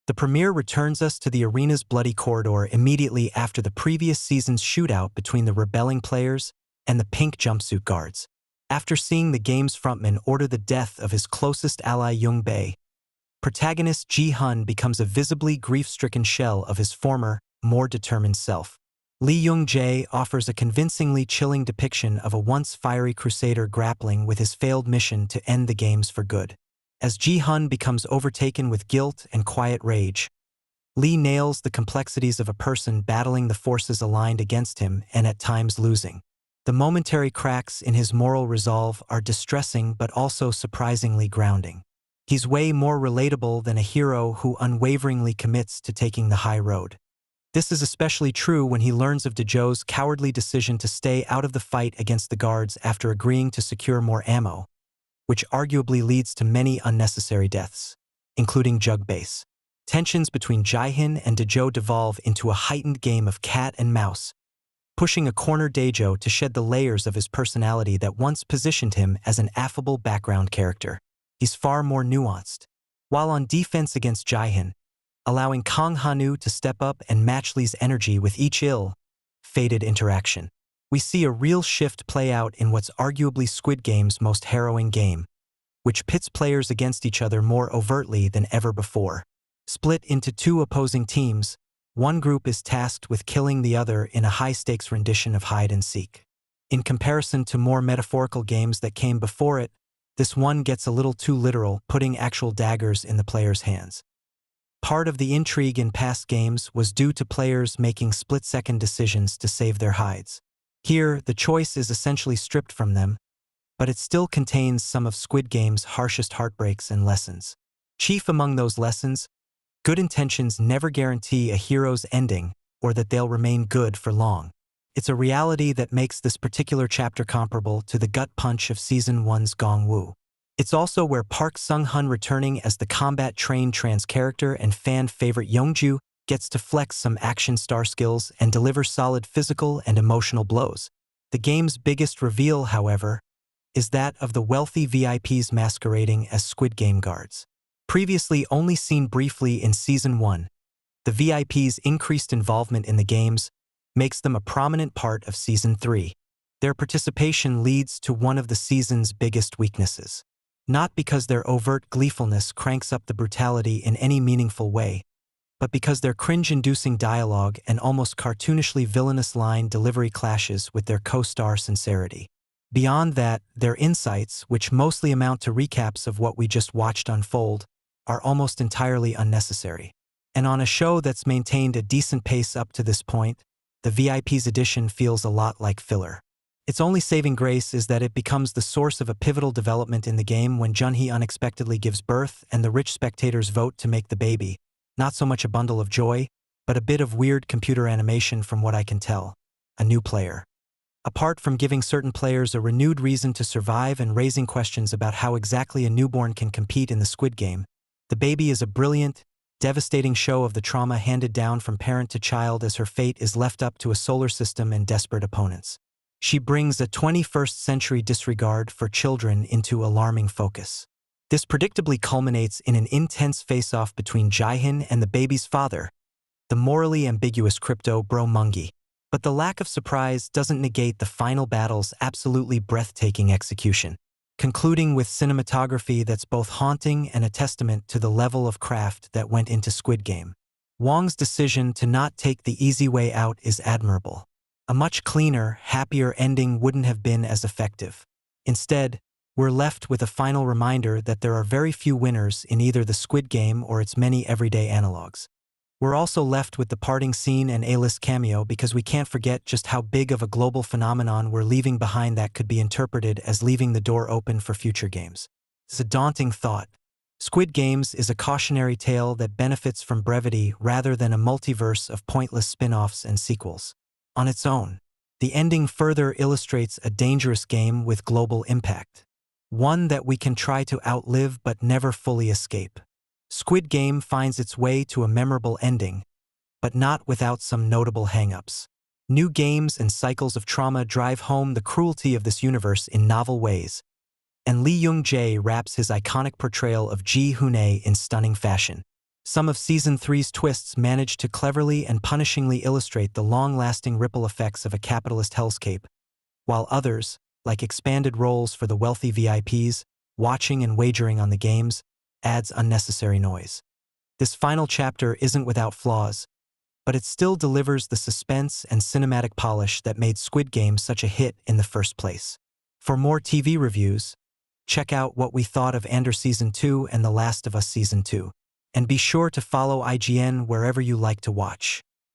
The premiere returns us to the arena's bloody corridor immediately after the previous season's shootout between the rebelling players and the pink jumpsuit guards. After seeing the game's frontman order the death of his closest ally Young-bae, protagonist Gi-hun becomes a visibly grief-stricken shell of his former, more determined self. Lee Young-jae offers a convincingly chilling depiction of a once fiery crusader grappling with his failed mission to end the games for good. As Gi-hun becomes overtaken with guilt and quiet rage, Lee nails the complexities of a person battling the forces aligned against him and at times losing. The momentary cracks in his moral resolve are distressing but also surprisingly grounding. He's way more relatable than a hero who unwaveringly commits to taking the high road. This is especially true when he learns of Dajo's cowardly decision to stay out of the fight against the guards after agreeing to secure more ammo, which arguably leads to many unnecessary deaths, including Jug-base. Tensions between Gi-hun and Dajo devolve into a heightened game of cat and mouse, pushing a corner Dajo to shed the layers of his personality that once positioned him as an affable background character. He's far more nuanced. While on defense against Gi-hun, allowing Kang Hanu to step up and match Lee's energy with each ill-fated interaction. We see a real shift play out in what's arguably Squid Game's most harrowing game, which pits players against each other more overtly than ever before. Split into two opposing teams, one group is tasked with killing the other in a high-stakes rendition of hide-and-seek. In comparison to more metaphorical games that came before it, this one gets a little too literal, putting actual daggers in the players' hands. Part of the intrigue in past games was due to players making split-second decisions to save their hides. Here, the choice is essentially stripped from them, but it still contains some of Squid Game's harshest heartbreaks and lessons. Chief among those lessons, good intentions never guarantee a hero's ending or that they'll remain good for long. It's a reality that makes this particular chapter comparable to the gut punch of Season 1's Gong-woo. It's also where Park Sung-hun, returning as the combat-trained trans character and fan-favorite Youngju, gets to flex some action star skills and deliver solid physical and emotional blows. The game's biggest reveal, however, is that of the wealthy VIPs masquerading as Squid Game guards. Previously only seen briefly in Season 1, the VIPs' increased involvement in the games makes them a prominent part of Season 3. Their participation leads to one of the season's biggest weaknesses. Not because their overt gleefulness cranks up the brutality in any meaningful way, but because their cringe-inducing dialogue and almost cartoonishly villainous line delivery clashes with their co-star sincerity. Beyond that, their insights, which mostly amount to recaps of what we just watched unfold, are almost entirely unnecessary. And on a show that's maintained a decent pace up to this point, the VIP's edition feels a lot like filler. Its only saving grace is that it becomes the source of a pivotal development in the game when Junhee unexpectedly gives birth and the rich spectators vote to make the baby. Not so much a bundle of joy, but a bit of weird computer animation from what I can tell. A new player. Apart from giving certain players a renewed reason to survive and raising questions about how exactly a newborn can compete in the Squid Game, the baby is a brilliant, devastating show of the trauma handed down from parent to child as her fate is left up to a solar system and desperate opponents. She brings a 21st-century disregard for children into alarming focus. This predictably culminates in an intense face-off between Gi-hun and the baby's father, the morally ambiguous crypto bro Mungi. But the lack of surprise doesn't negate the final battle's absolutely breathtaking execution, concluding with cinematography that's both haunting and a testament to the level of craft that went into Squid Game. Wong's decision to not take the easy way out is admirable. A much cleaner, happier ending wouldn't have been as effective. Instead, we're left with a final reminder that there are very few winners in either the Squid Game or its many everyday analogs. We're also left with the parting scene and A-list cameo because we can't forget just how big of a global phenomenon we're leaving behind that could be interpreted as leaving the door open for future games. It's a daunting thought. Squid Games is a cautionary tale that benefits from brevity rather than a multiverse of pointless spin-offs and sequels. On its own, the ending further illustrates a dangerous game with global impact. One that we can try to outlive but never fully escape. Squid Game finds its way to a memorable ending, but not without some notable hang-ups. New games and cycles of trauma drive home the cruelty of this universe in novel ways, and Lee Young-jae wraps his iconic portrayal of Gi-hun in stunning fashion. Some of Season 3's twists managed to cleverly and punishingly illustrate the long-lasting ripple effects of a capitalist hellscape, while others, like expanded roles for the wealthy VIPs, watching and wagering on the games, adds unnecessary noise. This final chapter isn't without flaws, but it still delivers the suspense and cinematic polish that made Squid Game such a hit in the first place. For more TV reviews, check out what we thought of Andor Season 2 and The Last of Us Season 2. And be sure to follow IGN wherever you like to watch.